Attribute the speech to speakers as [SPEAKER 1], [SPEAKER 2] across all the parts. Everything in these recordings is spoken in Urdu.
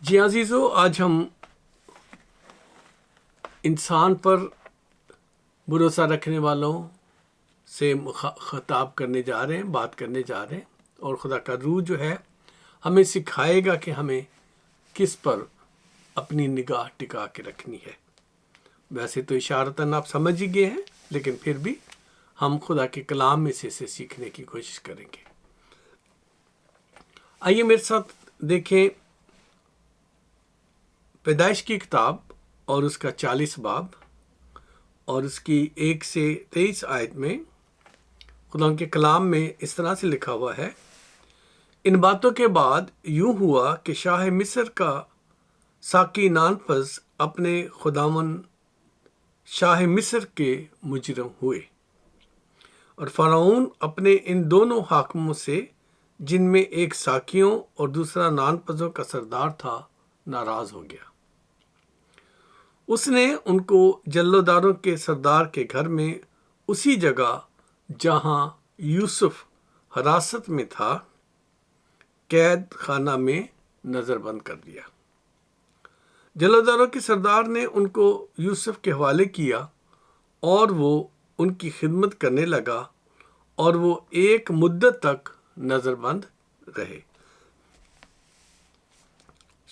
[SPEAKER 1] جی عزیزو، آج ہم انسان پر بھروسہ رکھنے والوں سے خطاب کرنے جا رہے ہیں، بات کرنے جا رہے ہیں، اور خدا کا روح جو ہے ہمیں سکھائے گا کہ ہمیں کس پر اپنی نگاہ ٹکا کے رکھنی ہے۔ ویسے تو اشارتاً آپ سمجھ ہی گئے ہیں، لیکن پھر بھی ہم خدا کے کلام میں سے اسے سیکھنے کی کوشش کریں گے۔ آئیے میرے ساتھ دیکھیں پیدائش کی کتاب اور اس کا 40 باب اور اس کی 1 سے 23 آیت میں خدا کے کلام میں اس طرح سے لکھا ہوا ہے: ان باتوں کے بعد یوں ہوا کہ شاہ مصر کا ساقی نانپس اپنے خداوند شاہ مصر کے مجرم ہوئے، اور فرعون اپنے ان دونوں حاکموں سے، جن میں ایک ساقیوں اور دوسرا نانپسوں کا سردار تھا، ناراض ہو گیا۔ اس نے ان کو جلوداروں کے سردار کے گھر میں، اسی جگہ جہاں یوسف حراست میں تھا، قید خانہ میں نظر بند کر دیا۔ جلوداروں کے سردار نے ان کو یوسف کے حوالے کیا، اور وہ ان کی خدمت کرنے لگا، اور وہ ایک مدت تک نظر بند رہے۔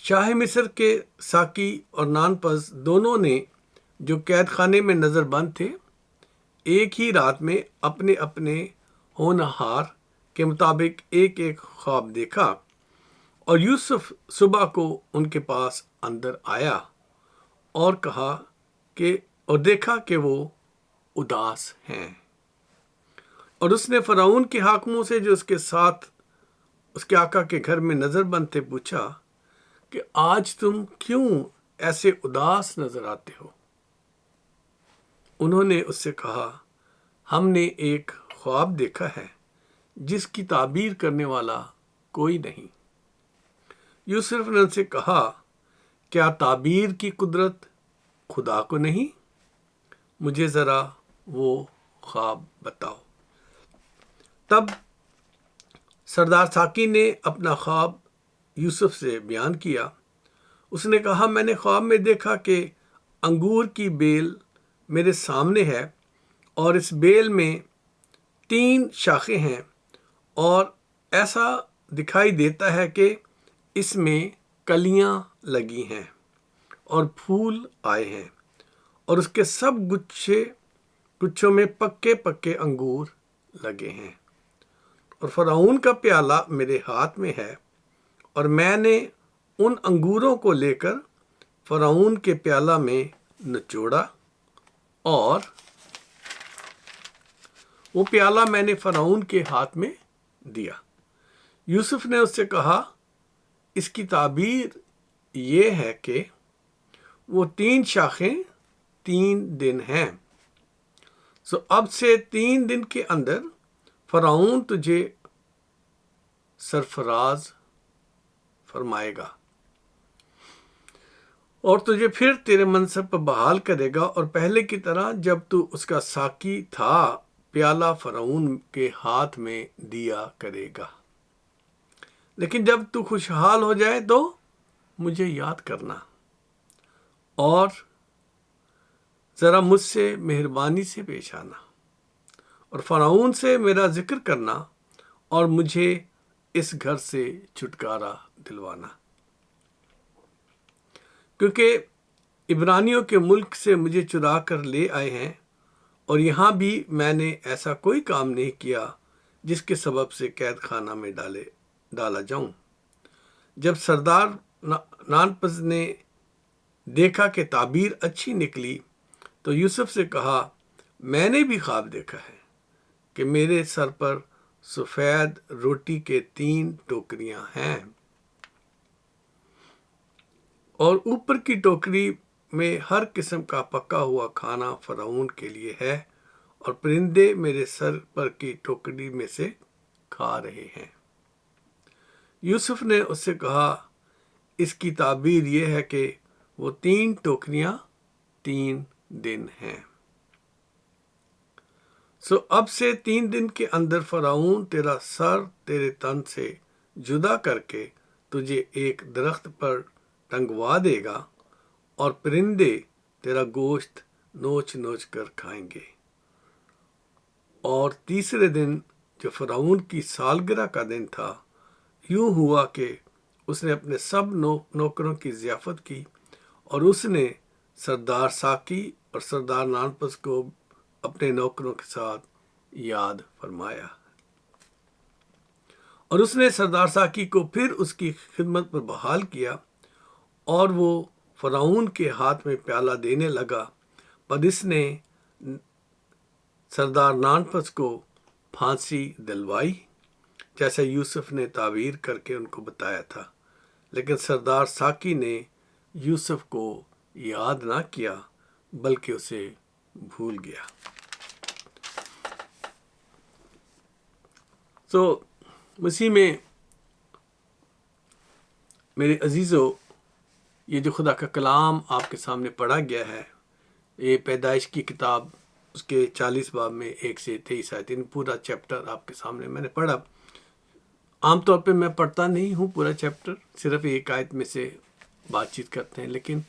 [SPEAKER 1] شاہ مصر کے ساقی اور نانپس دونوں نے، جو قید خانے میں نظر بند تھے، ایک ہی رات میں اپنے اپنے ہونہار کے مطابق ایک ایک خواب دیکھا، اور یوسف صبح کو ان کے پاس اندر آیا اور دیکھا کہ وہ اداس ہیں۔ اور اس نے فرعون کے حاکموں سے، جو اس کے ساتھ اس کے آقا کے گھر میں نظر بند تھے، پوچھا کہ آج تم کیوں ایسے اداس نظر آتے ہو؟ انہوں نے اس سے کہا، ہم نے ایک خواب دیکھا ہے جس کی تعبیر کرنے والا کوئی نہیں۔ یوسف نے ان سے کہا، کیا تعبیر کی قدرت خدا کو نہیں؟ مجھے ذرا وہ خواب بتاؤ۔ تب سردار ساقی نے اپنا خواب یوسف سے بیان کیا۔ اس نے کہا، میں نے خواب میں دیکھا کہ انگور کی بیل میرے سامنے ہے، اور اس بیل میں 3 شاخیں ہیں، اور ایسا دکھائی دیتا ہے کہ اس میں کلیاں لگی ہیں اور پھول آئے ہیں، اور اس کے سب گچھوں میں پکے پکے انگور لگے ہیں، اور فرعون کا پیالہ میرے ہاتھ میں ہے، اور میں نے ان انگوروں کو لے کر فرعون کے پیالہ میں نچوڑا، اور وہ پیالہ میں نے فرعون کے ہاتھ میں دیا۔ یوسف نے اس سے کہا، اس کی تعبیر یہ ہے کہ وہ 3 شاخیں 3 دن ہیں، سو اب سے 3 دن کے اندر فرعون تجھے سرفراز فرمائے گا، اور تجھے پھر تیرے منصب پر بحال کرے گا، اور پہلے کی طرح جب تو اس کا ساقی تھا، پیالہ فرعون کے ہاتھ میں دیا کرے گا۔ لیکن جب تو خوشحال ہو جائے تو مجھے یاد کرنا، اور ذرا مجھ سے مہربانی سے پیش آنا، اور فرعون سے میرا ذکر کرنا، اور مجھے اس گھر سے چھٹکارا دلوانا، کیونکہ عبرانیوں کے ملک سے مجھے چرا کر لے آئے ہیں، اور یہاں بھی میں نے ایسا کوئی کام نہیں کیا جس کے سبب سے قید خانہ میں ڈالا جاؤں۔ جب سردار نانپس نے دیکھا کہ تعبیر اچھی نکلی، تو یوسف سے کہا، میں نے بھی خواب دیکھا ہے کہ میرے سر پر سفید روٹی کے 3 ٹوکریاں ہیں، اور اوپر کی ٹوکری میں ہر قسم کا پکا ہوا کھانا فرعون کے لیے ہے، اور پرندے میرے سر پر کی ٹوکری میں سے کھا رہے ہیں۔ یوسف نے اس سے کہا، اس کی تعبیر یہ ہے کہ وہ 3 ٹوکریاں 3 دن ہیں، سو اب سے 3 دن کے اندر فرعون تیرا سر تیرے تن سے جدا کر کے تجھے ایک درخت پر ٹنگوا دے گا اور پرندے تیرا گوشت نوچ نوچ کر کھائیں گے۔ اور تیسرے دن جو فرعون کی سالگرہ کا دن تھا، یوں ہوا کہ اس نے اپنے سب نوکروں کی ضیافت کی، اور اس نے سردار ساکی اور سردار نانپس کو اپنے نوکروں کے ساتھ یاد فرمایا، اور اس نے سردار ساکی کو پھر اس کی خدمت پر بحال کیا، اور وہ فرعون کے ہاتھ میں پیالہ دینے لگا۔ پر اس نے سردار نانپس کو پھانسی دلوائی، جیسا یوسف نے تعبیر کر کے ان کو بتایا تھا، لیکن سردار ساکی نے یوسف کو یاد نہ کیا بلکہ اسے بھول گیا۔ تو مسیح میں میرے عزیزو، یہ جو خدا کا کلام آپ کے سامنے پڑھا گیا ہے، یہ پیدائش کی کتاب اس کے 40 باب میں 1 سے 23 آیت، پورا چیپٹر آپ کے سامنے میں نے پڑھا۔ عام طور پہ میں پڑھتا نہیں ہوں پورا چیپٹر، صرف ایک آیت میں سے بات چیت کرتے ہیں، لیکن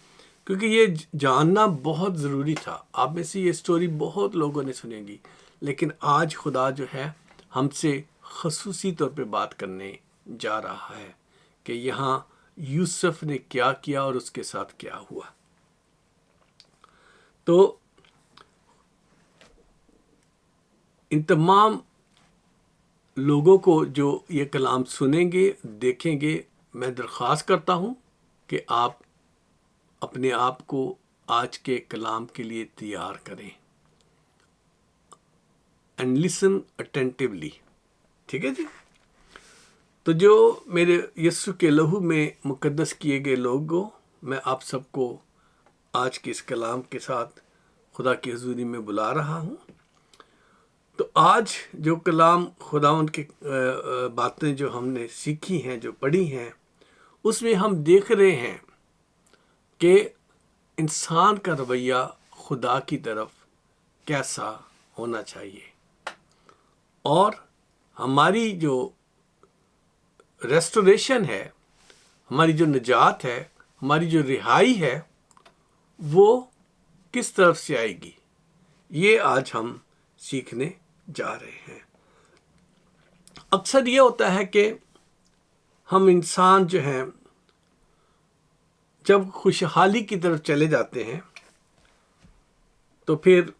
[SPEAKER 1] کیونکہ یہ جاننا بہت ضروری تھا۔ آپ میں سے یہ سٹوری بہت لوگوں نے سنیں گی، لیکن آج خدا جو ہے ہم سے خصوصی طور پہ بات کرنے جا رہا ہے کہ یہاں یوسف نے کیا کیا اور اس کے ساتھ کیا ہوا۔ تو ان تمام لوگوں کو جو یہ کلام سنیں گے، دیکھیں گے، میں درخواست کرتا ہوں کہ آپ اپنے آپ کو آج کے کلام کے لیے تیار کریں، اینڈ لسن اٹینٹیولی، ٹھیک ہے جی؟ تو جو میرے یسوع کے لہو میں مقدس کیے گئے لوگوں، میں آپ سب کو آج کے اس کلام کے ساتھ خدا کی حضوری میں بلا رہا ہوں۔ تو آج جو کلام خداوند کی باتیں جو ہم نے سیکھی ہیں، جو پڑھی ہیں، اس میں ہم دیکھ رہے ہیں کہ انسان کا رویہ خدا کی طرف کیسا ہونا چاہیے، اور ہماری جو ریسٹوریشن ہے، ہماری جو نجات ہے، ہماری جو رہائی ہے، وہ کس طرف سے آئے گی، یہ آج ہم سیکھنے جا رہے ہیں۔ اکثر یہ ہوتا ہے کہ ہم انسان جو ہیں جب خوشحالی کی طرف چلے جاتے ہیں تو پھر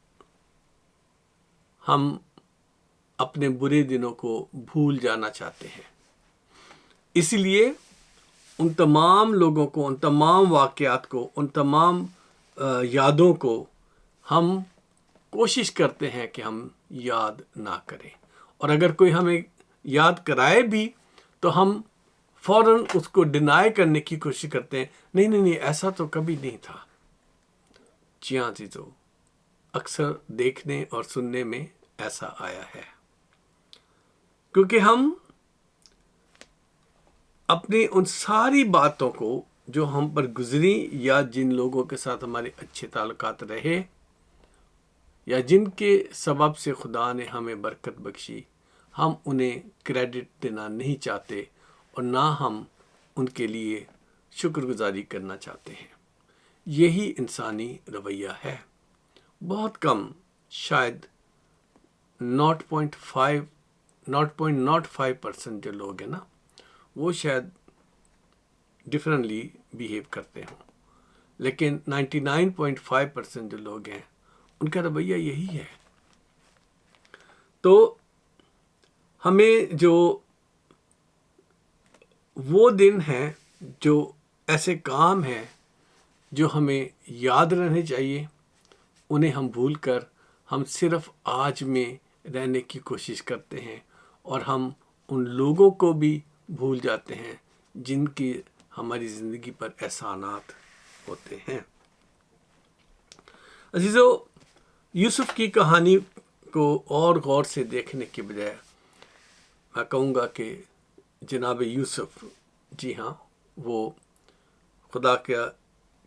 [SPEAKER 1] ہم اپنے برے دنوں کو بھول جانا چاہتے ہیں، اس لیے ان تمام لوگوں کو، ان تمام واقعات کو، ان تمام یادوں کو ہم کوشش کرتے ہیں کہ ہم یاد نہ کریں، اور اگر کوئی ہمیں یاد کرائے بھی تو ہم فوراً اس کو ڈینائی کرنے کی کوشش کرتے ہیں، نہیں، ایسا تو کبھی نہیں تھا۔ جی ہاں عزیزو، اکثر دیکھنے اور سننے میں ایسا آیا ہے، کیونکہ ہم اپنی ان ساری باتوں کو جو ہم پر گزری، یا جن لوگوں کے ساتھ ہمارے اچھے تعلقات رہے، یا جن کے سبب سے خدا نے ہمیں برکت بخشی، ہم انہیں کریڈٹ دینا نہیں چاہتے، اور نہ ہم ان کے لیے شکر گزاری کرنا چاہتے ہیں۔ یہی انسانی رویہ ہے۔ بہت کم، شاید 0.05% جو لوگ ہیں نا، وہ شاید ڈفرینٹلی بیہیو کرتے ہوں، لیکن 99.5% جو لوگ ہیں ان کا رویہ یہی ہے۔ تو ہمیں جو وہ دن ہیں، جو ایسے کام ہیں جو ہمیں یاد رہنے چاہیے، انہیں ہم بھول کر ہم صرف آج میں رہنے کی کوشش کرتے ہیں، اور ہم ان لوگوں کو بھی بھول جاتے ہیں جن کی ہماری زندگی پر احسانات ہوتے ہیں۔ عزیزو، یوسف کی کہانی کو اور غور سے دیکھنے کے بجائے میں کہوں گا کہ جناب یوسف، جی ہاں، وہ خدا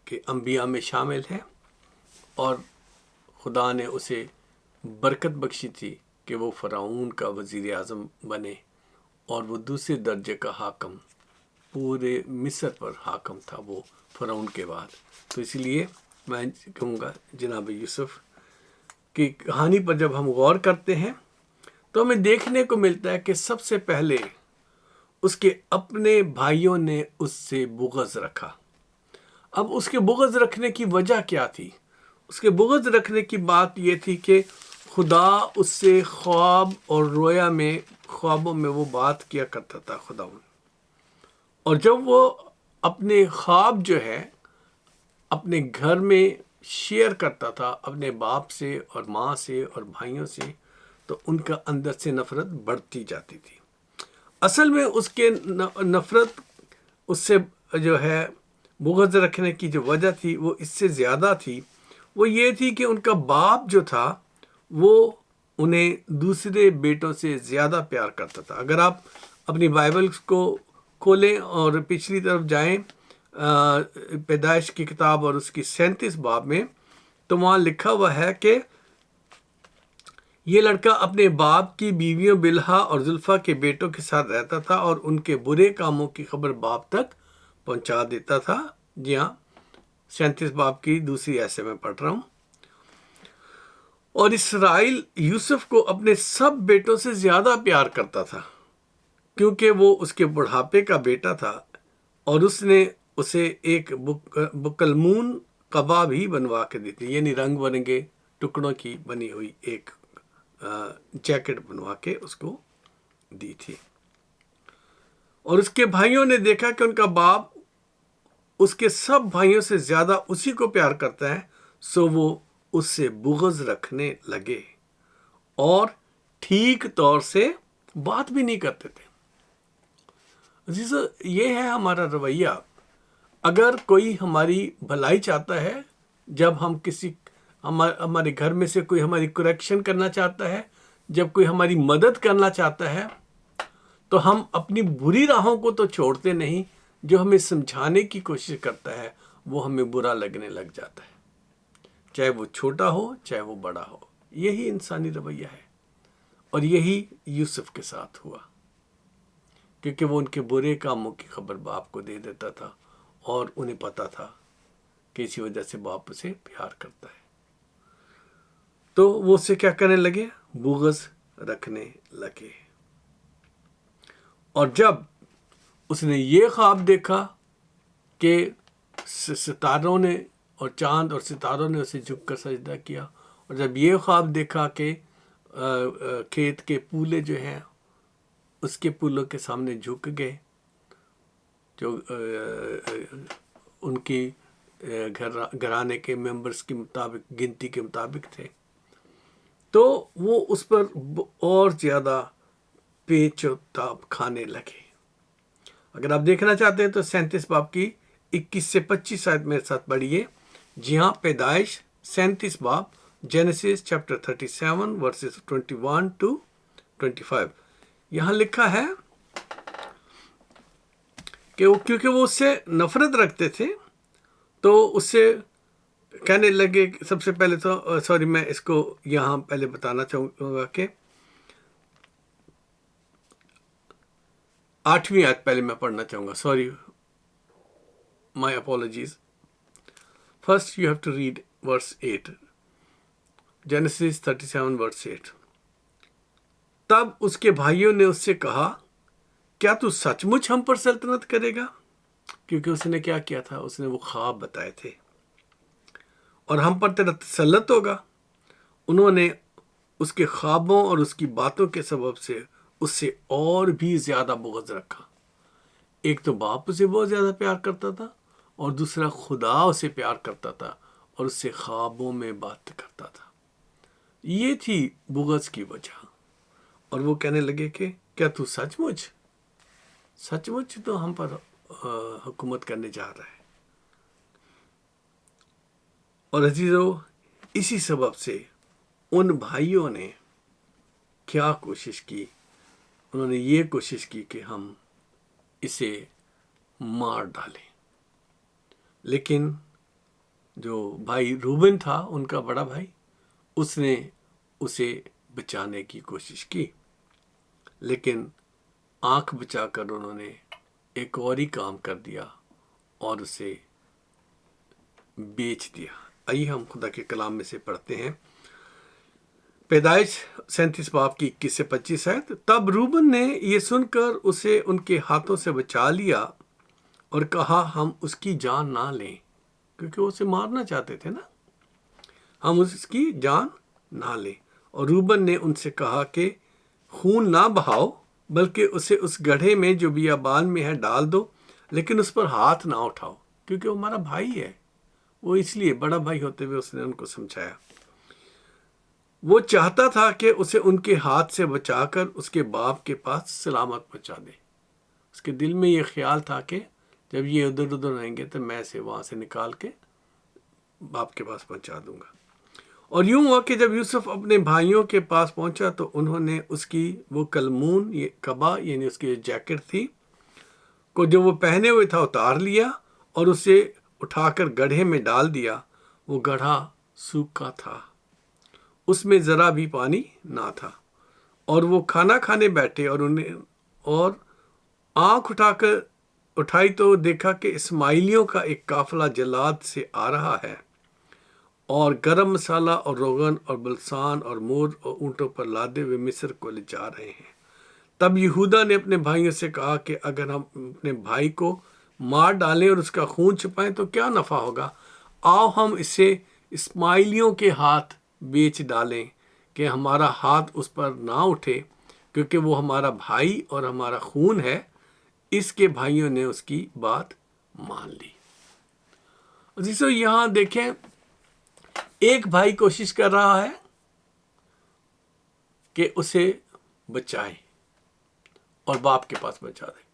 [SPEAKER 1] کے انبیاء میں شامل ہیں، اور خدا نے اسے برکت بخشی تھی کہ وہ فرعون کا وزیر اعظم بنے، اور وہ دوسرے درجے کا حاکم پورے مصر پر حاکم تھا وہ فرعون کے بعد. تو اس لیے میں کہوں گا جناب یوسف کی کہانی پر جب ہم غور کرتے ہیں تو ہمیں دیکھنے کو ملتا ہے کہ سب سے پہلے اس کے اپنے بھائیوں نے اس سے بغض رکھا. اب اس کے بغض رکھنے کی وجہ کیا تھی؟ اس کے بغض رکھنے کی بات یہ تھی کہ خدا اس سے خواب اور رویا میں خوابوں میں وہ بات کیا کرتا تھا خداوند. اور جب وہ اپنے خواب جو ہے اپنے گھر میں شیئر کرتا تھا اپنے باپ سے اور ماں سے اور بھائیوں سے تو ان کا اندر سے نفرت بڑھتی جاتی تھی. اصل میں اس کے نفرت اس سے جو ہے بغض رکھنے کی جو وجہ تھی وہ اس سے زیادہ تھی. وہ یہ تھی کہ ان کا باپ جو تھا وہ انہیں دوسرے بیٹوں سے زیادہ پیار کرتا تھا. اگر آپ اپنی بائبل کو کھولیں اور پچھلی طرف جائیں پیدائش کی کتاب اور اس کی 37 باب میں تو وہاں لکھا ہوا ہے کہ یہ لڑکا اپنے باپ کی بیویوں بلہا اور زلفا کے بیٹوں کے ساتھ رہتا تھا اور ان کے برے کاموں کی خبر باپ تک پہنچا دیتا تھا. جی ہاں، 37 باب کی دوسری ایسے میں پڑھ رہا ہوں. اور اسرائیل یوسف کو اپنے سب بیٹوں سے زیادہ پیار کرتا تھا کیونکہ وہ اس کے بڑھاپے کا بیٹا تھا اور اس نے اسے ایک بکلمون قبا بھی بنوا کے دی تھی، یعنی رنگ برنگے ٹکڑوں کی بنی ہوئی ایک جیکٹ بنوا کے اس کو دی تھی. اور اس کے بھائیوں نے دیکھا کہ ان کا باپ اس کے سب بھائیوں سے زیادہ اسی کو پیار کرتا ہے، سو وہ اس سے بغض رکھنے لگے اور ٹھیک طور سے بات بھی نہیں کرتے تھے. عزیزو، یہ ہے ہمارا رویہ. اگر کوئی ہماری بھلائی چاہتا ہے، جب ہم ہمارے گھر میں سے کوئی ہماری کریکشن کرنا چاہتا ہے، جب کوئی ہماری مدد کرنا چاہتا ہے تو ہم اپنی بری راہوں کو تو چھوڑتے نہیں. جو ہمیں سمجھانے کی کوشش کرتا ہے وہ ہمیں برا لگنے لگ جاتا ہے، چاہے وہ چھوٹا ہو چاہے وہ بڑا ہو. یہی انسانی رویہ ہے اور یہی یوسف کے ساتھ ہوا کیونکہ وہ ان کے برے کاموں کی خبر باپ کو دے دیتا تھا اور انہیں پتا تھا کہ اسی وجہ سے باپ اسے پیار کرتا ہے. تو وہ اسے کیا کرنے لگے؟ بغض رکھنے لگے. اور جب اس نے یہ خواب دیکھا کہ ستاروں نے اور چاند اور ستاروں نے اسے جھک کر سجدہ کیا، اور جب یہ خواب دیکھا کہ کھیت کے پولے جو ہیں اس کے پولوں کے سامنے جھک گئے جو ان کی گھرانے کے ممبرس کے مطابق گنتی کے مطابق تھے، تو وہ اس پر اور زیادہ پیچ و تاب کھانے لگے. اگر آپ دیکھنا چاہتے ہیں تو 37 باب کی 21 سے 25 آیت میرے ساتھ پڑھیے. جی ہاں، پیدائش 37 باب، جینیسس چیپٹر 37 ورسز 21 to 25. یہاں لکھا ہے کہ کیونکہ وہ اس سے نفرت رکھتے تھے تو اس سے کہنے لگے. سب سے پہلے تو میں اس کو یہاں پہلے بتانا چاہوں گا کہ 8ویں آیت پہلے میں پڑھنا چاہوں گا. My apologies. First you have to read verse 8. Genesis 37 verse 8. تب اس کے بھائیوں نے اس سے کہا، کیا تو سچ مچ ہم پر سلطنت کرے گا؟ کیونکہ اس نے کیا کیا تھا، اس نے وہ خواب بتائے تھے، اور ہم پر تیرا تسلط ہوگا. انہوں نے اس کے خوابوں اور اس کی باتوں کے سبب سے اس سے اور بھی زیادہ بغض رکھا. ایک تو باپ اسے بہت زیادہ پیار کرتا تھا اور دوسرا خدا اسے پیار کرتا تھا اور اس سے خوابوں میں بات کرتا تھا. یہ تھی بغض کی وجہ. اور وہ کہنے لگے کہ کیا تو سچ مچ تو ہم پر حکومت کرنے جا رہا ہے. اور عزیزو، اسی سبب سے ان بھائیوں نے کیا کوشش کی؟ انہوں نے یہ کوشش کی کہ ہم اسے مار ڈالیں. لیکن جو بھائی روبن تھا، ان کا بڑا بھائی، اس نے اسے بچانے کی کوشش کی، لیکن آنکھ بچا کر انہوں نے ایک اور ہی کام کر دیا اور اسے بیچ دیا۔ آئیے ہم خدا کے کلام میں سے پڑھتے ہیں۔ پیدائش 37 باب کی 21 سے 25 ہے۔ تب روبن نے یہ سن کر اسے ان کے ہاتھوں سے بچا لیا اور کہا ہم اس کی جان نہ لیں، کیونکہ وہ اسے مارنا چاہتے تھے نا، ہم اس کی جان نہ لیں۔ اور روبن نے ان سے کہا کہ خون نہ بہاؤ، بلکہ اسے اس گڑھے میں جو بیابان میں ہے ڈال دو، لیکن اس پر ہاتھ نہ اٹھاؤ، کیونکہ وہ ہمارا بھائی ہے۔ وہ اس لیے بڑا بھائی ہوتے ہوئے اس نے ان کو سمجھایا۔ وہ چاہتا تھا کہ اسے ان کے ہاتھ سے بچا کر اس کے باپ کے پاس سلامت پہنچا دے۔ اس کے دل میں یہ خیال تھا کہ جب یہ ادھر ادھر رہیں گے تو میں اسے وہاں سے نکال کے باپ کے پاس پہنچا دوں گا۔ اور یوں ہوا کہ جب یوسف اپنے بھائیوں کے پاس پہنچا تو انہوں نے اس کی وہ کلمون یہ کبا یعنی اس کی جیکٹ تھی کو جو وہ پہنے ہوئے تھا اتار لیا اور اسے اٹھا کر گڑھے میں ڈال دیا۔ وہ گڑھا سوکھا تھا، اس میں ذرا بھی پانی نہ تھا۔ اور وہ کھانا کھانے بیٹھے اور آنکھ اٹھائی تو دیکھا کہ اسماعیلیوں کا ایک قافلہ جلاد سے آ رہا ہے، اور گرم مسالہ اور روغن اور بلسان اور مور اور اونٹوں پر لادے ہوئے مصر کو لے جا رہے ہیں۔ تب یہودا نے اپنے بھائیوں سے کہا کہ اگر ہم اپنے بھائی کو مار ڈالیں اور اس کا خون چھپائیں تو کیا نفع ہوگا؟ آؤ ہم اسے اسماعیلیوں کے ہاتھ بیچ ڈالیں کہ ہمارا ہاتھ اس پر نہ اٹھے، کیونکہ وہ ہمارا بھائی اور ہمارا خون ہے۔ اس کے بھائیوں نے اس کی بات مان لی۔ عزیزو یہاں دیکھیں، ایک بھائی کوشش کر رہا ہے کہ اسے بچائے اور باپ کے پاس بچا دے،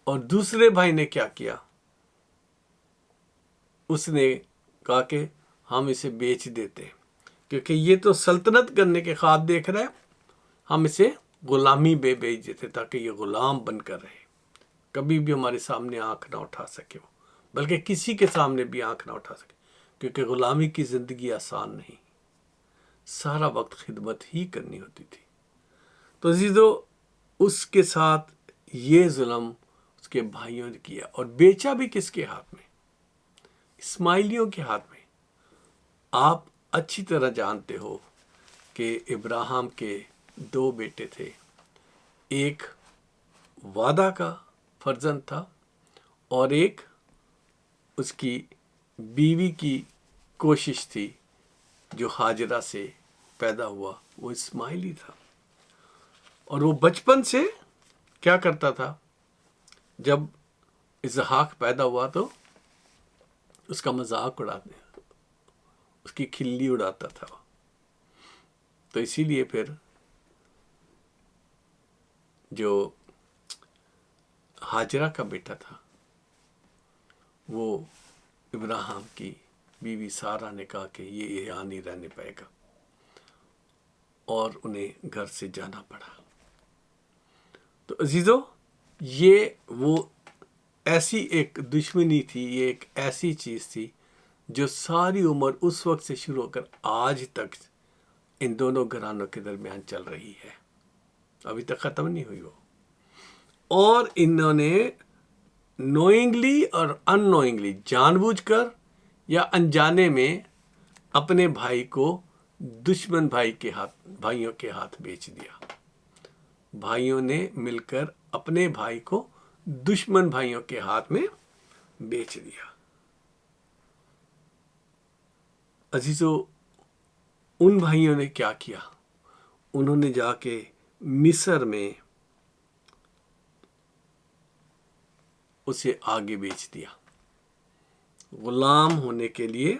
[SPEAKER 1] اور دوسرے بھائی نے کیا کیا؟ اس نے کہا کہ ہم اسے بیچ دیتے ہیں، کیونکہ یہ تو سلطنت کرنے کے خواب دیکھ رہا ہے، ہم اسے غلامی بے بیچ دیتے تاکہ یہ غلام بن کر رہے، کبھی بھی ہمارے سامنے آنکھ نہ اٹھا سکے، وہ بلکہ کسی کے سامنے بھی آنکھ نہ اٹھا سکے، کیونکہ غلامی کی زندگی آسان نہیں، سارا وقت خدمت ہی کرنی ہوتی تھی۔ تو عزیزو اس کے ساتھ یہ ظلم اس کے بھائیوں نے کیا، اور بیچا بھی کس کے ہاتھ میں؟ اسماعیلیوں کے ہاتھ میں۔ آپ اچھی طرح جانتے ہو کہ ابراہیم کے 2 بیٹے تھے، ایک وعدہ کا فرزند تھا اور ایک اس کی بیوی کی کوشش تھی جو ہاجرہ سے پیدا ہوا، وہ اسماعیلی تھا۔ اور وہ بچپن سے کیا کرتا تھا؟ جب اسحاق پیدا ہوا تو اس کا مذاق اڑاتے، اس کی کھلی اڑاتا تھا، تو اسی لیے پھر جو ہاجرہ کا بیٹا تھا وہ ابراہیم کی بیوی سارہ نے کہا کہ یہ یہاں نہیں رہنے پائے گا، اور انہیں گھر سے جانا پڑا۔ تو عزیزو یہ وہ ایسی ایک دشمنی تھی، یہ ایک ایسی چیز تھی جو ساری عمر اس وقت سے شروع ہو کر آج تک ان دونوں گھرانوں کے درمیان چل رہی ہے، ابھی تک ختم نہیں ہوئی وہ۔ اور انہوں نے نوئنگلی اور ان نوئنگلی، جان بوجھ کر یا انجانے میں اپنے بھائی کو دشمن بھائیوں کے ہاتھ بیچ دیا۔ بھائیوں نے مل کر اپنے بھائی کو دشمن بھائیوں کے ہاتھ میں بیچ دیا۔ عزیزو ان بھائیوں نے کیا کیا؟ انہوں نے جا کے مصر میں اسے آگے بیچ دیا، غلام ہونے کے لیے۔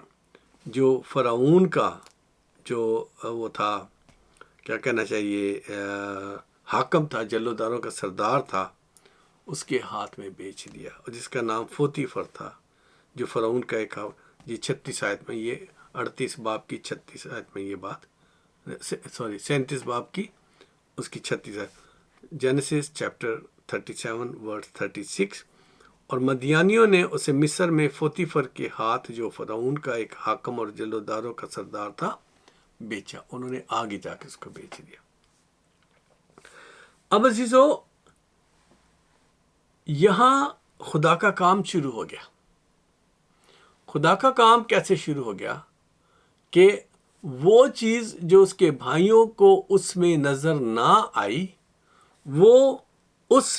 [SPEAKER 1] جو فرعون کا جو وہ تھا، کیا کہنا چاہیے، حاکم تھا، جلوداروں کا سردار تھا، اس کے ہاتھ میں بیچ دیا، اور جس کا نام پوتیفر تھا، جو فرعون کا ایک 36 آیت میں یہ 38 باب کی 36 آیت میں یہ بات 37 باب کی اس کی 36 آیت، جینیسس چیپٹر 37 ورس 36۔ اور مدیانیوں نے اسے مصر میں پوتیفر کے ہاتھ، جو فرعون کا ایک حاکم اور جلوداروں کا سردار تھا، بیچا۔ انہوں نے آگے جا کے اس کو بیچ دیا۔ اب عزیزو یہاں خدا کا کام شروع ہو گیا. خدا کا کام کیسے شروع ہو گیا کہ وہ چیز جو اس کے بھائیوں کو اس میں نظر نہ آئی، وہ اس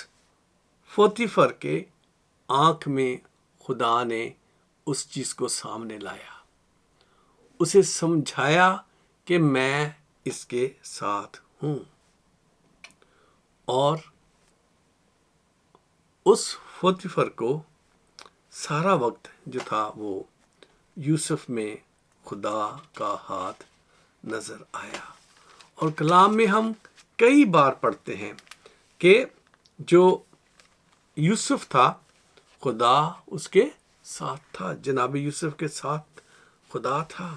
[SPEAKER 1] پوتیفر کے آنکھ میں خدا نے اس چیز کو سامنے لایا، اسے سمجھایا کہ میں اس کے ساتھ ہوں. اور اس پوتیفر کو سارا وقت جو تھا وہ یوسف میں خدا کا ہاتھ نظر آیا. اور کلام میں ہم کئی بار پڑھتے ہیں کہ جو یوسف تھا خدا اس کے ساتھ تھا، جناب یوسف کے ساتھ خدا تھا.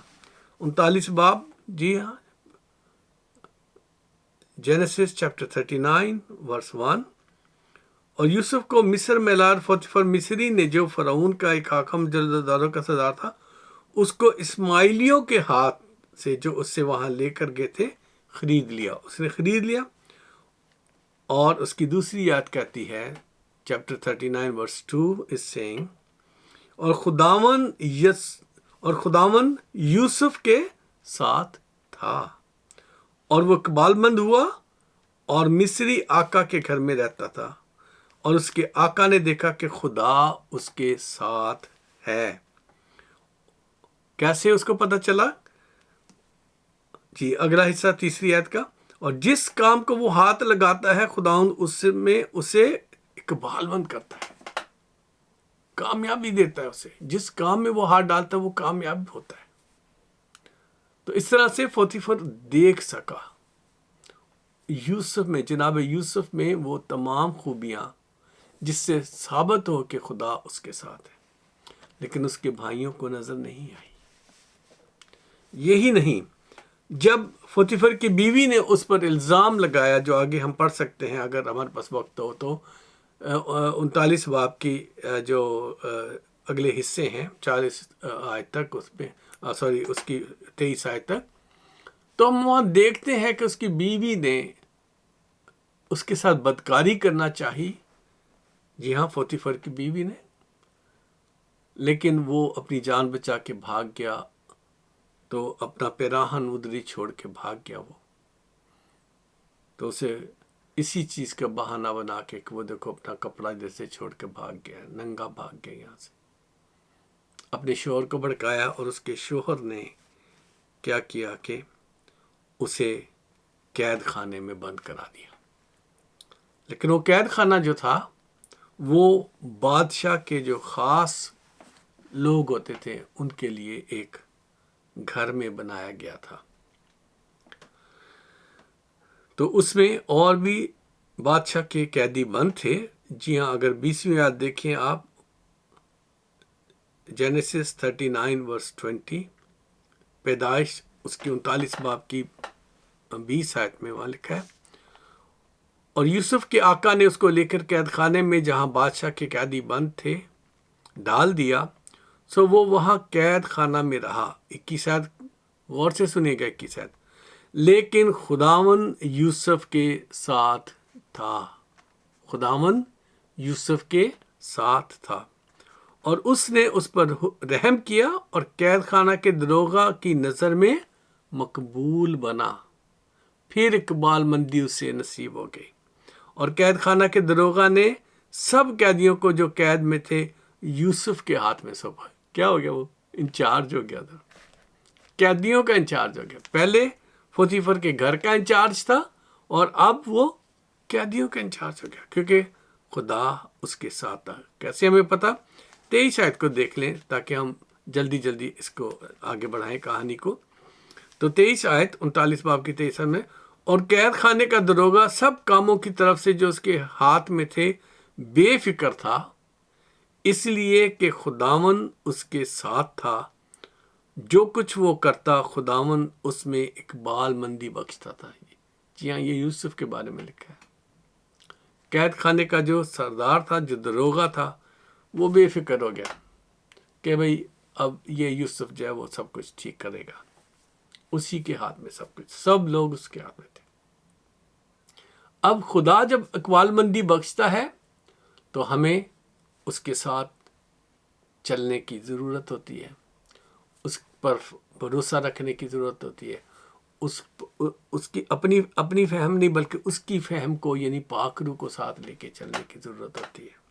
[SPEAKER 1] 39 باب، جی ہاں، جینیسس چیپٹر 39 ورس 1. اور یوسف کو مصر میں لائے، پوتیفر مصری نے جو فرعون کا ایک حاکم جلداروں کا سردار تھا، اس کو اسماعیلیوں کے ہاتھ سے جو اس سے وہاں لے کر گئے تھے خرید لیا. اس نے خرید لیا. اور اس کی دوسری آیت کہتی ہے چیپٹر 39 ورس 2 is saying اور خداوند یوسف کے ساتھ تھا اور وہ اقبال مند ہوا اور مصری آقا کے گھر میں رہتا تھا. اور اس کے آقا نے دیکھا کہ خدا اس کے ساتھ ہے. کیسے اس کو پتہ چلا؟ جی اگلا حصہ تیسری آیت کا. اور جس کام کو وہ ہاتھ لگاتا ہے خداوند اس میں اسے اقبال مند کرتا ہے، کامیابی دیتا ہے اسے. جس کام میں وہ ہاتھ ڈالتا ہے وہ کامیاب ہوتا ہے. تو اس طرح سے پوتیفر دیکھ سکا یوسف میں، جناب یوسف میں وہ تمام خوبیاں جس سے ثابت ہو کہ خدا اس کے ساتھ ہے. لیکن اس کے بھائیوں کو نظر نہیں آئی. یہی نہیں، جب پوتیفر کی بیوی نے اس پر الزام لگایا، جو آگے ہم پڑھ سکتے ہیں اگر ہمارے پاس وقت ہو تو، 39 باب کی جو اگلے حصے ہیں 40 آیت تک، اس میں اس کی 23 آیت تک، تو ہم وہاں دیکھتے ہیں کہ اس کی بیوی نے اس کے ساتھ بدکاری کرنا چاہی. جی ہاں، پوتیفر کی بیوی نے، لیکن وہ اپنی جان بچا کے بھاگ گیا. تو اپنا پیراہن ادھر ہی چھوڑ کے بھاگ گیا وہ. تو اسے اسی چیز کا بہانہ بنا کے کہ وہ دیکھو اپنا کپڑا ادھر سے چھوڑ کے بھاگ گیا، ننگا بھاگ گیا یہاں سے. اپنے شوہر کو بھڑکایا اور اس کے شوہر نے کیا کیا کہ اسے قید خانے میں بند کرا دیا. لیکن وہ قید خانہ جو تھا وہ بادشاہ کے جو خاص لوگ ہوتے تھے ان کے لیے ایک گھر میں بنایا گیا تھا. تو اس میں اور بھی بادشاہ کے قیدی بند تھے. جی ہاں، اگر 20ویں آیت دیکھیں آپ، جینیسس 39 ورس 20، پیدائش اس کی 39 باب کی 20 آیت میں وہاں لکھا ہے. اور یوسف کے آقا نے اس کو لے کر قید خانے میں جہاں بادشاہ کے قیدی بند تھے ڈال دیا. سو وہ وہاں قید خانہ میں رہا. 21 آیت غور سے سنیے گا. 21 آیت، لیکن خداوند یوسف کے ساتھ تھا. خداوند یوسف کے ساتھ تھا اور اس نے اس پر رحم کیا اور قید خانہ کے دروغہ کی نظر میں مقبول بنا. پھر اقبال مندی اسے نصیب ہو گئی. اور قید خانہ کے دروغہ نے سب قیدیوں کو جو قید میں تھے یوسف کے ہاتھ میں سونپا. کیا ہو گیا؟ وہ انچارج ہو گیا تھا، قیدیوں کا انچارج ہو گیا. پہلے پوتیفر کے گھر کا انچارج تھا اور اب وہ قیدیوں کا انچارج ہو گیا، کیونکہ خدا اس کے ساتھ تھا. کیسے ہمیں پتہ؟ 23 آیت کو دیکھ لیں تاکہ ہم جلدی اس کو آگے بڑھائیں کہانی کو. تو 23 آیت 39 باب کی 23 میں، اور قید خانے کا دروغہ سب کاموں کی طرف سے جو اس کے ہاتھ میں تھے بے فکر تھا، اس لیے کہ خداوند اس کے ساتھ تھا. جو کچھ وہ کرتا خداوند اس میں اقبال مندی بخشتا تھا. جی ہاں، یہ یوسف کے بارے میں لکھا ہے. قید خانے کا جو سردار تھا، جو دروغہ تھا، وہ بے فکر ہو گیا کہ بھئی اب یہ یوسف جو ہے وہ سب کچھ ٹھیک کرے گا. اسی کے ہاتھ میں سب کچھ، سب لوگ اس کے ہاتھ میں تھے. اب خدا جب اقبال مندی بخشتا ہے تو ہمیں اس کے ساتھ چلنے کی ضرورت ہوتی ہے، اس پر بھروسہ رکھنے کی ضرورت ہوتی ہے، اس کی اپنی فہم نہیں بلکہ اس کی فہم کو یعنی پاک روح کو ساتھ لے کے چلنے کی ضرورت ہوتی ہے۔